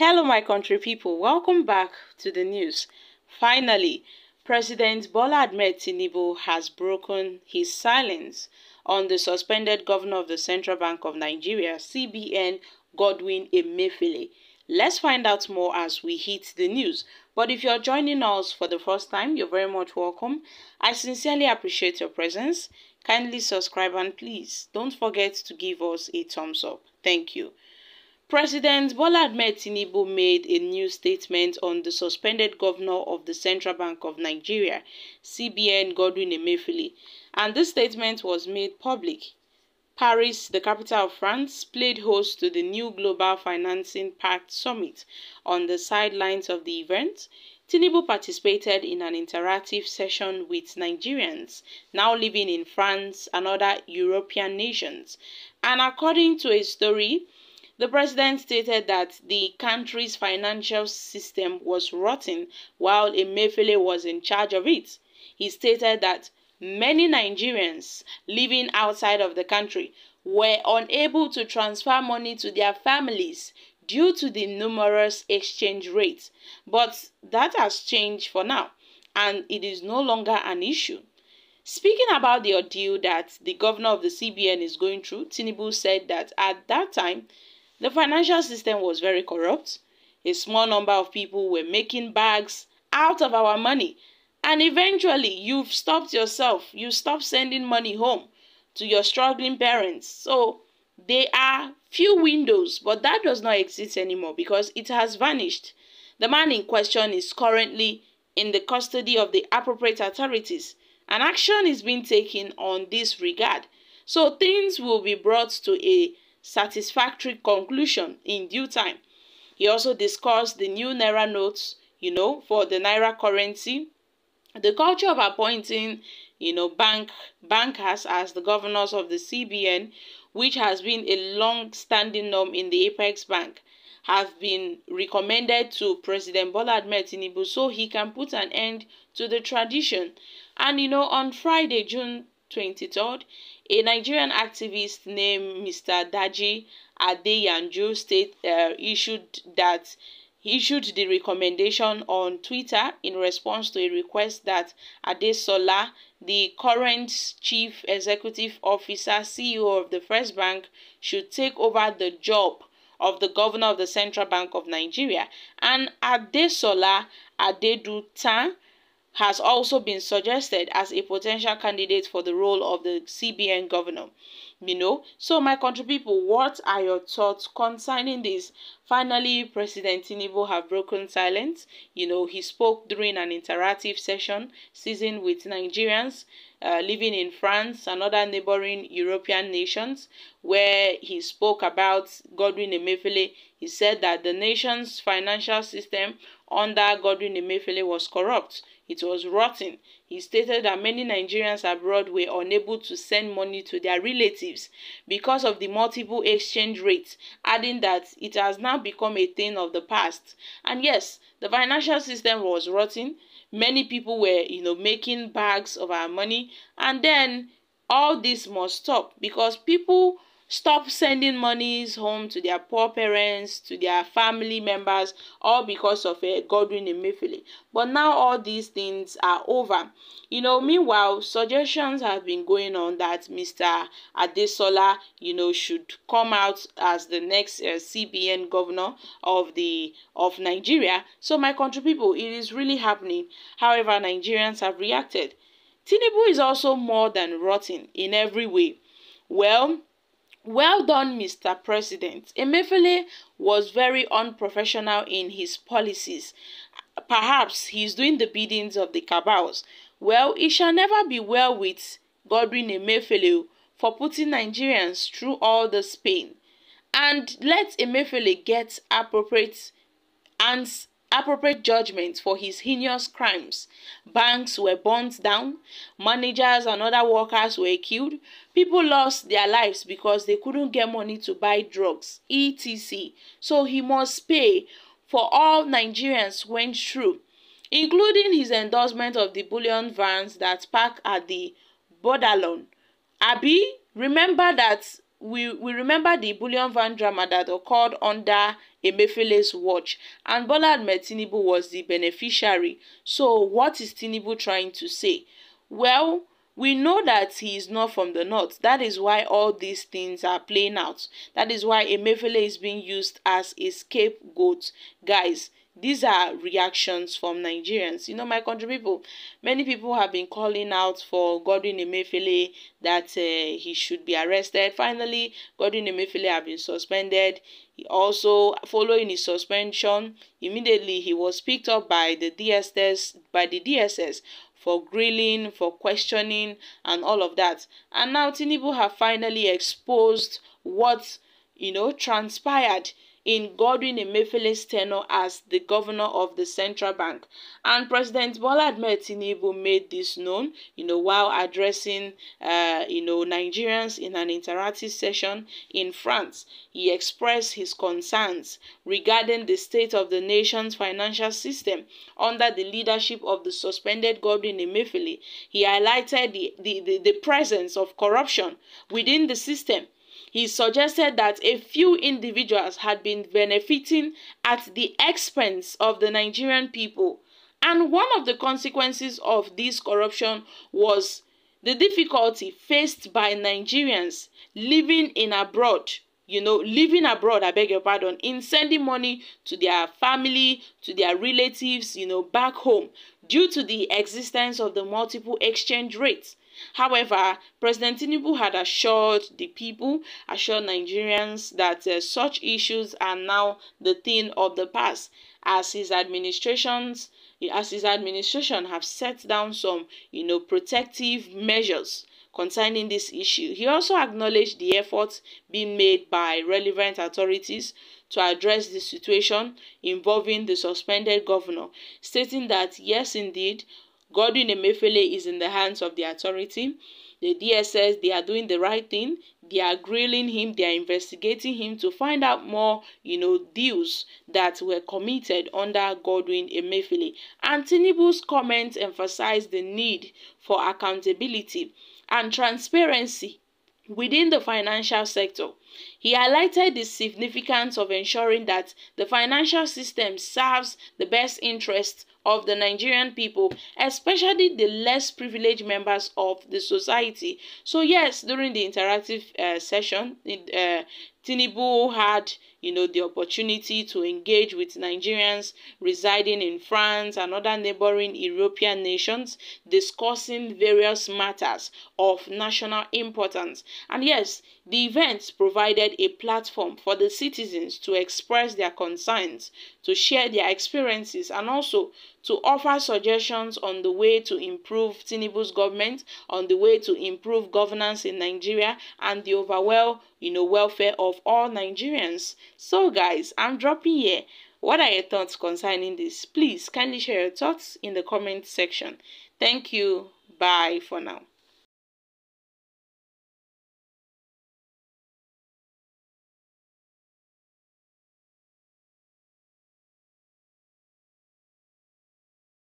Hello, my country people. Welcome back to the news. Finally, President Bola Ahmed Tinubu has broken his silence on the suspended governor of the Central Bank of Nigeria, CBN, Godwin Emefiele. Let's find out more as we hit the news. But if you're joining us for the first time, you're very much welcome. I sincerely appreciate your presence. Kindly subscribe and please don't forget to give us a thumbs up. Thank you. President Bola Ahmed Tinubu made a new statement on the suspended governor of the Central Bank of Nigeria, CBN, Godwin Emefiele, and this statement was made public. Paris, the capital of France, played host to the new Global Financing Pact Summit. On the sidelines of the event, Tinubu participated in an interactive session with Nigerians now living in France and other European nations. And according to a story, the president stated that the country's financial system was rotten while Emefiele was in charge of it. He stated that many Nigerians living outside of the country were unable to transfer money to their families due to the numerous exchange rates. But that has changed for now, and it is no longer an issue. Speaking about the ordeal that the governor of the CBN is going through, Tinubu said that at that time, the financial system was very corrupt. A small number of people were making bags out of our money. And eventually, you've stopped yourself. You stopped sending money home to your struggling parents. So, there are few windows, but that does not exist anymore because it has vanished. The man in question is currently in the custody of the appropriate authorities. And action is being taken on this regard. So, things will be brought to a satisfactory conclusion in due time. He also discussed the new Naira notes, for the Naira currency, the culture of appointing, bankers as the governors of the CBN, which has been a long-standing norm in the Apex Bank, have been recommended to President Bola Ahmed Tinubu so he can put an end to the tradition. And, on Friday, June 23rd, a Nigerian activist named Mr. Daji Adeyanju issued the recommendation on Twitter in response to a request that Adesola, the current Chief Executive Officer, CEO of the First Bank, should take over the job of the governor of the Central Bank of Nigeria. And Adesola Adedutan has also been suggested as a potential candidate for the role of the CBN governor. So my country people, what are your thoughts concerning this? Finally, President Tinubu have broken silence. He spoke during an interactive session seasoned with Nigerians living in France and other neighboring European nations, where he spoke about Godwin Emefiele. He said that the nation's financial system under Godwin Emefiele was corrupt. It was rotten. He stated that many Nigerians abroad were unable to send money to their relatives because of the multiple exchange rates, adding that it has now become a thing of the past. And yes, the financial system was rotten. Many people were, making bags of our money, and then all this must stop because people stop sending monies home to their poor parents, to their family members, all because of Godwin Emefiele. But now all these things are over. Meanwhile, suggestions have been going on that Mr. Adesola, should come out as the next CBN governor of Nigeria. So my country people, it is really happening. However, Nigerians have reacted. Tinubu is also more than rotten in every way. Well done, Mr. President. Emefiele was very unprofessional in his policies. Perhaps he's doing the biddings of the cabals. Well, it shall never be well with Godwin Emefiele for putting Nigerians through all this pain. And let Emefiele get appropriate judgment for his heinous crimes. Banks were burnt down, managers and other workers were killed, people lost their lives because they couldn't get money to buy drugs, etc. So he must pay for all Nigerians went through, including his endorsement of the bullion vans that park at the borderline. Remember that we remember the bullion van drama that occurred under Emefiele's watch, and Bola Ahmed Tinubu was the beneficiary. So what is Tinubu trying to say? Well, we know that he is not from the north. That is why all these things are playing out. That is why Emefiele is being used as a scapegoat. Guys, these are reactions from Nigerians. You know, my country people, many people have been calling out for Godwin Emefiele, that he should be arrested. Finally, Godwin Emefiele have been suspended. He also, following his suspension, immediately he was picked up by the DSS for grilling, for questioning, and all of that. And now Tinubu have finally exposed what, transpired in Godwin Emefiele's tenure as the governor of the central bank. And President Bola Ahmed Tinubu made this known, while addressing, Nigerians in an interactive session in France. He expressed his concerns regarding the state of the nation's financial system under the leadership of the suspended Godwin Emefiele. He highlighted the presence of corruption within the system. He suggested that a few individuals had been benefiting at the expense of the Nigerian people. And one of the consequences of this corruption was the difficulty faced by Nigerians living abroad, I beg your pardon, in sending money to their family, to their relatives, back home, due to the existence of the multiple exchange rates. However, President Tinubu had assured Nigerians that such issues are now the thing of the past, as his administration have set down some, protective measures concerning this issue. He also acknowledged the efforts being made by relevant authorities to address the situation involving the suspended governor, stating that yes, indeed, Godwin Emefiele is in the hands of the authority. The DSS, they are doing the right thing. They are grilling him. They are investigating him to find out more, deals that were committed under Godwin Emefiele. And Tinubu's comments emphasized the need for accountability and transparency within the financial sector. He highlighted the significance of ensuring that the financial system serves the best interests of the Nigerian people, especially the less privileged members of the society. So yes, during the interactive session, Tinubu had, the opportunity to engage with Nigerians residing in France and other neighboring European nations, discussing various matters of national importance. And yes, the event provided a platform for the citizens to express their concerns, to share their experiences, and also to offer suggestions on the way to improve Tinubu's government, on the way to improve governance in Nigeria, and the overall, welfare of all Nigerians. So guys, I'm dropping here. What are your thoughts concerning this? Please kindly share your thoughts in the comment section. Thank you. Bye for now.